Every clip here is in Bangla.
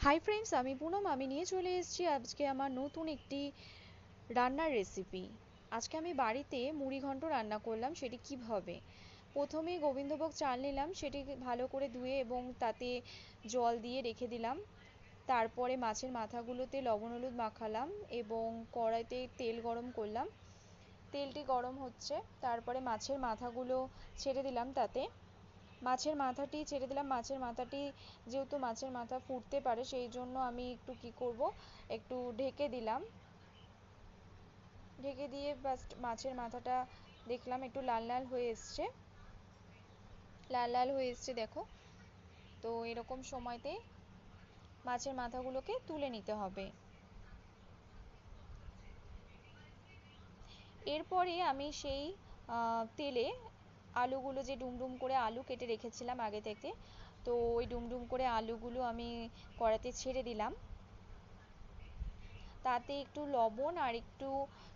হাই ফ্রেন্ডস, আমি পুনম। আমি নিয়ে চলে এসেছি আজকে আমার নতুন একটি রান্নার রেসিপি। আজকে আমি বাড়িতে মুড়ি ঘন্ট রান্না করলাম। সেটি কিভাবে? প্রথমে গোবিন্দভোগ চাল নিলাম, সেটি ভালো করে ধুয়ে এবং তাতে জল দিয়ে রেখে দিলাম। তারপরে মাছের মাথাগুলোতে লবণ হলুদ মাখালাম এবং কড়াইতে তেল গরম করলাম। তেলটি গরম হচ্ছে, তারপরে মাছের মাথাগুলো ছেড়ে দিলাম। তাতে মাছের মাথাটি ছেড়ে দিলাম। মাছের মাথাটি যেহেতু মাছের মাথা ফুটতে পারে, সেই জন্য আমি একটু কি করব, একটু ঢেকে দিলাম। ঢেকে দিয়ে জাস্ট মাছের মাথাটা দেখলাম একটু লাল লাল হয়ে এসছে। লাল লাল হয়ে এসছে দেখো। তো এরকম সময়তে মাছের মাথাগুলোকে তুলে নিতে হবে। এরপরে আমি সেই তেলে আলুগুলো, যে ডুমডুম করে আলু কেটে রেখেছিলাম আগে থেকে, তো ওই ডুমডুম করে আলুগুলো আমি কড়াতে ছেড়ে দিলাম। তাতে একটু লবণ আর একটু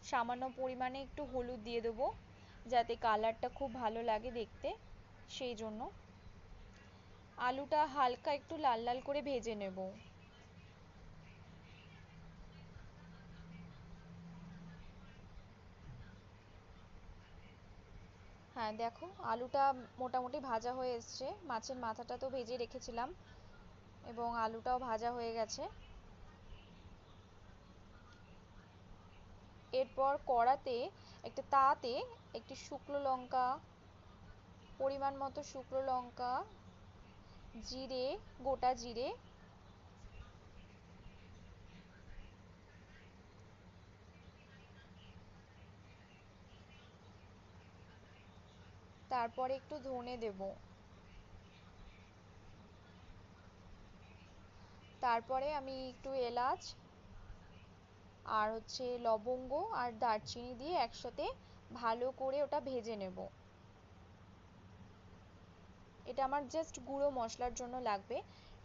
সামান্য পরিমাণে একটু হলুদ দিয়ে দেবো, যাতে কালারটা খুব ভালো লাগে দেখতে। সেই জন্য আলুটা হালকা একটু লাল লাল করে ভেজে নেব। হ্যাঁ দেখো, আলুটা মোটামুটি ভাজা হয়ে এসছে। মাছের মাথাটা তো ভেজে রেখেছিলাম এবং আলুটাও ভাজা হয়ে গেছে। এরপর কড়াতে একটা তাতে একটি শুকনো লঙ্কা, পরিমাণ মতো শুকনো লঙ্কা, জিরে, গোটা জিরে, তারপরে একটু ধনে দেব। তারপরে আমি একটু এলাচ আর লবঙ্গ আর দারচিনি দিয়ে একসাথে ভালো করে ওটা ভেজে নেব। এটা আমার জাস্ট গুঁড়ো মশলার জন্য লাগবে,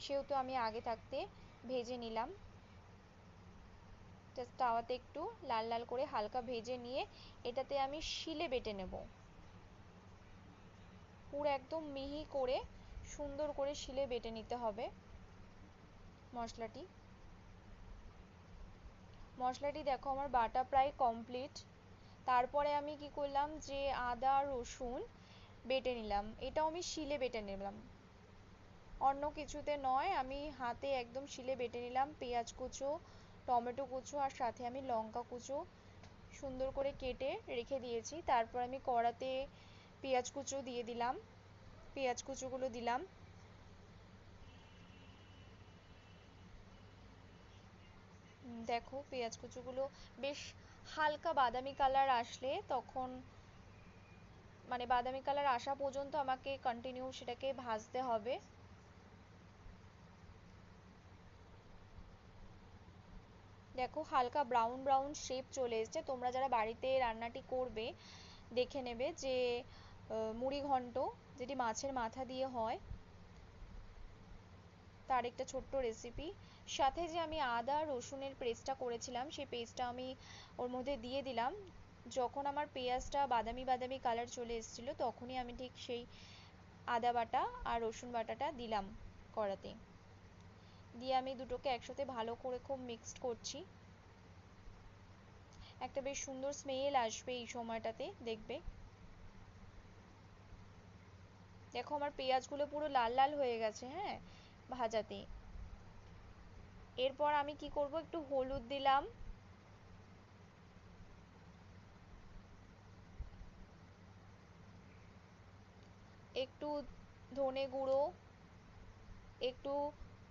সেহেতু আমি আগে থাকতে ভেজে নিলাম। জাস্ট তাওয়াতে একটু লাল লাল করে হালকা ভেজে নিয়ে এটাতে আমি শিলে বেটে নেব। পুরো একদম মিহি করে সুন্দর করে শিলে বেটে নিতে হবে মশলাটি। মশলাটি দেখো আমার বাটা প্রায় কমপ্লিট। তারপরে আমি কি করলাম, যে আদা রসুন বেটে নিলাম, এটাও আমি শিলে বেটে নিলাম, অন্য কিছুতে নয়। আমি হাতে একদম শিলে বেটে নিলাম। পেঁয়াজ কুচো, টমেটো কুচো আর সাথে আমি লঙ্কা কুচো সুন্দর করে কেটে রেখে দিয়েছি। তারপর আমি কড়াতে পেঁয়াজ কুচো দিয়ে দিলাম, পেঁয়াজ কুচোগুলো দিলাম। দেখো পেঁয়াজ কুচোগুলো বেশ হালকা বাদামি কালার আসলে, তখন মানে বাদামি কালার আসা পর্যন্ত আমাকে কন্টিনিউ সেটাকে ভাজতে হবে। দেখো হালকা ব্রাউন ব্রাউন শেপ চলে এসেছে। তোমরা যারা বাড়িতে রান্নাটি করবে দেখে নেবে যে মুড়ি ঘন্ট যেটি মাছের মাথা দিয়ে হয়, তার একটা ছোট্ট রেসিপি। সাথে যে আমি আদা রসুনের পেস্টটা করেছিলাম, সেই পেস্টটা আমি ওর মধ্যে দিয়ে দিলাম। যখন আমার পেঁয়াজটা বাদামি বাদামি কালার চলে এসেছিল, তখনই আমি ঠিক সেই আদা বাটা আর রসুন বাটাটা দিলাম কড়াতে। দিয়ে আমি দুটোকে একসাথে ভালো করে খুব মিক্সড করছি। একটা বেশ সুন্দর স্মেল আসবে এই সময়টাতে, দেখবে। দেখো আমার পেঁয়াজগুলো পুরো লাল লাল হয়ে গেছে, হ্যাঁ, ভাজাতে। এরপর আমি কি করব, একটু হলুদ দিলাম, একটু ধনে গুঁড়ো, একটু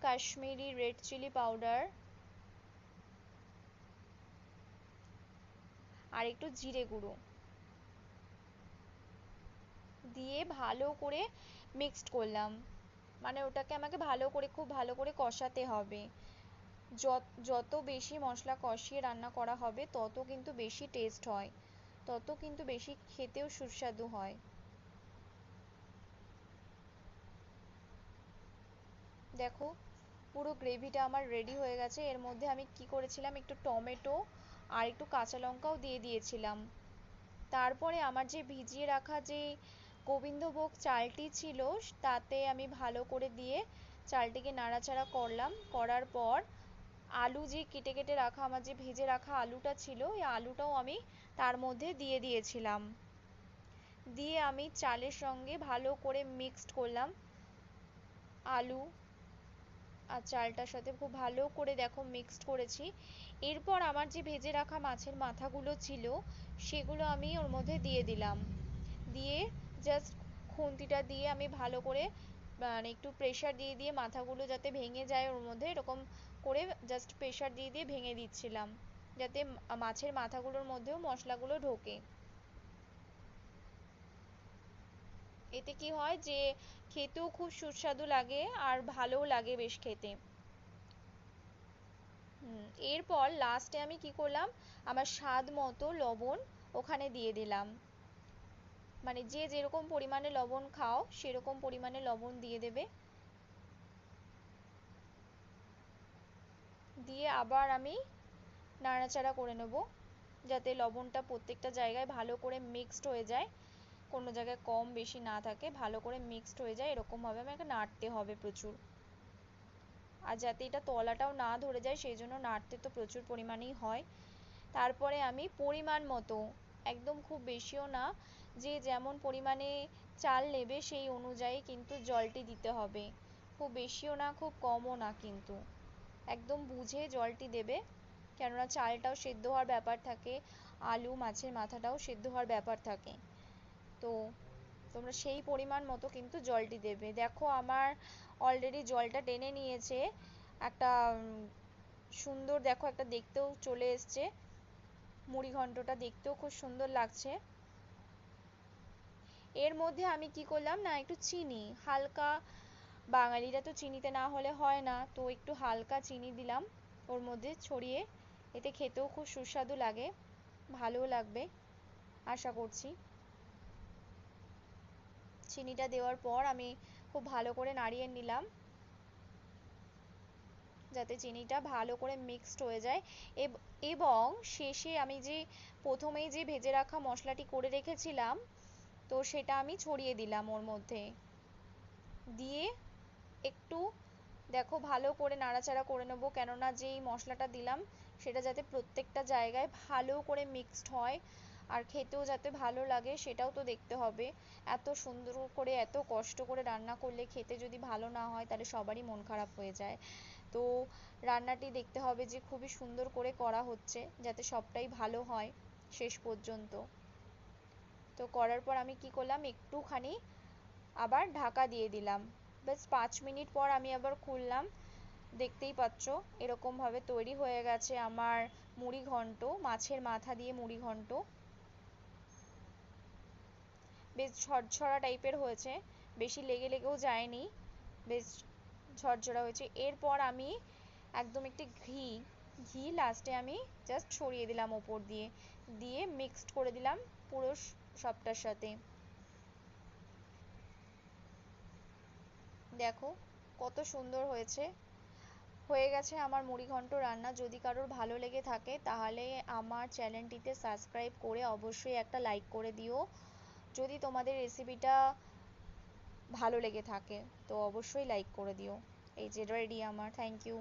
কাশ্মীরি রেড চিলি পাউডার আর একটু জিরে গুঁড়ো দিয়ে ভালো করে মিক্সড করলাম। মানে ওটাকে আমাকে ভালো করে, খুব ভালো করে কষাতে হবে। যত বেশি মশলা কষিয়ে রান্না করা হবে, তত কিন্তু বেশি টেস্ট হয়, তত কিন্তু বেশি খেতেও সুস্বাদু হয়। দেখো পুরো গ্রেভিটা আমার রেডি হয়ে গেছে। এর মধ্যে আমি কি করেছিলাম, একটু টমেটো আর একটু কাঁচা লঙ্কাও দিয়ে দিয়েছিলাম। তারপরে আমার যে ভিজিয়ে রাখা যে গোবিন্দভোগ চালটি ছিল, তাতে আমি ভালো করে দিয়ে চালটিকে নাড়াচাড়া করলাম, করার পর আলু যে কেটে কেটে রাখা, আমার যে ভেজে রাখা আলুটা ছিল, এই আলুটাও আমি তার মধ্যে দিয়ে দিয়েছিলাম। দিয়ে আমি চালের সঙ্গে ভালো করে মিক্সড করলাম, আলু আর চালটার সাথে খুব ভালো করে দেখো মিক্সড করেছি। এরপর আমার যে ভেজে রাখা মাছের মাথাগুলো ছিল সেগুলো আমি ওর মধ্যে দিয়ে দিলাম। দিয়ে জাস্ট খুন্তিটা দিয়ে আমি ভালো করে মানে একটু প্রেশার দিয়ে দিয়ে মাথাগুলো যাতে ভেঙে যায় ওর মধ্যে, এরকম করে জাস্ট প্রেশার দিয়ে দিয়ে ভেঙে দিচ্ছিলাম, যাতে মাছের মাথাগুলোর মধ্যেও মশলাগুলো ঢোকে। এতে কি হয় যে খেতেও খুব সুস্বাদু লাগে আর ভালোও লাগে বেশ খেতে। এরপর লাস্টে আমি কি করলাম, আমার স্বাদ মতো লবণ ওখানে দিয়ে দিলাম। মানে যে যেরকম পরিমাণে লবণ খাও সেরকম পরিমাণে লবণ দিয়ে দেবে। দিয়ে আবার আমি নাড়াচাড়া করে নেব, যাতে লবণটা প্রত্যেকটা জায়গায় ভালো করে মিক্সড হয়ে যায়, কোনো জায়গায় কম বেশি না থাকে, ভালো করে মিক্সড হয়ে যায় এরকমভাবে আমাকে নাড়তে হবে প্রচুর। আর যাতে এটা তলাটাও না ধরে যায় সেই জন্য নাড়তে তো প্রচুর পরিমাণেই হয়। তারপরে আমি পরিমাণ মতো, একদম খুব বেশিও না, যে যেমন পরিমাণে চাল নেবে সেই অনুযায়ী কিন্তু জলটি দিতে হবে। খুব বেশিও না খুব কমও না, কিন্তু একদম বুঝে জলটি দেবে, কেননা চালটাও সেদ্ধ হওয়ার ব্যাপার থাকে, আলু মাছের মাথাটাও সেদ্ধ হওয়ার ব্যাপার থাকে। তো তোমরা সেই পরিমাণ মতো কিন্তু জলটি দেবে। দেখো আমার অলরেডি জলটা টেনে নিয়েছে, একটা সুন্দর দেখো একটা দেখতেও চলে এসছে, মুড়ি ঘন্টটা দেখতেও খুব সুন্দর লাগছে। এর মধ্যে আমি কি করলাম না, একটু চিনি হালকা, বাঙালিরা তো চিনিতে না হলে হয় না, তো একটু হালকা চিনি দিলাম ওর মধ্যে ছড়িয়ে। এতে খেতেও খুব সুস্বাদু লাগে, ভালোও লাগবে আশা করছি। চিনিটা দেওয়ার পর আমি খুব ভালো করে নাড়িয়ে নিলাম, যাতে চিনিটা ভালো করে মিক্সড হয়ে যায়। এবং শেষে আমি যে প্রথমেই যে ভেজে রাখা মশলাটি করে রেখেছিলাম, তো সেটা আমি ছড়িয়ে দিলাম ওর মধ্যে। দিয়ে একটু দেখো ভালো করে নাড়াচাড়া করে নেবো, কেননা যেই মশলাটা দিলাম সেটা যাতে প্রত্যেকটা জায়গায় ভালো করে মিক্সড হয় আর খেতেও যাতে ভালো লাগে সেটাও তো দেখতে হবে। এত সুন্দর করে এত কষ্ট করে রান্না করলে খেতে যদি ভালো না হয় তাহলে সবারই মন খারাপ হয়ে যায়। তো রান্নাটি দেখতে হবে যে খুবই সুন্দর করে করা হচ্ছে, যাতে সবটাই ভালো হয় শেষ পর্যন্ত। তো করার পর আমি কি করলাম, একটুখানি আবার ঢাকা দিয়ে দিলাম। ব্যাস 5 মিনিট পর আমি আবার খুললাম, দেখতেই পাচ্ছ এরকম ভাবে তৈরি হয়ে গেছে আমার মুড়ি ঘন্ট, মাছের মাথা দিয়ে মুড়ি ঘন্ট। বেশ ঝরঝরা টাইপের হয়েছে, বেশি লেগে লেগেও যায়নি, বেশ ঝরঝরা হয়েছে। এরপর আমি একদম একটি ঘি ঘি লাস্টে আমি জাস্ট ছড়িয়ে দিলাম ওপর দিয়ে, দিয়ে মিক্সড করে দিলাম পুরো সবটার সাথে। দেখো কত সুন্দর হয়েছে, হয়ে গেছে আমার মুড়িঘন্ট রান্না। যদি কারোর ভালো লেগে থাকে তাহলে আমার চ্যানেলটিতে সাবস্ক্রাইব করে অবশ্যই একটা লাইক করে দিও। যদি তোমাদের রেসিপিটা ভালো লেগে থাকে তো অবশ্যই লাইক করে দিও। এই যে রেডি আমার, থ্যাংক ইউ।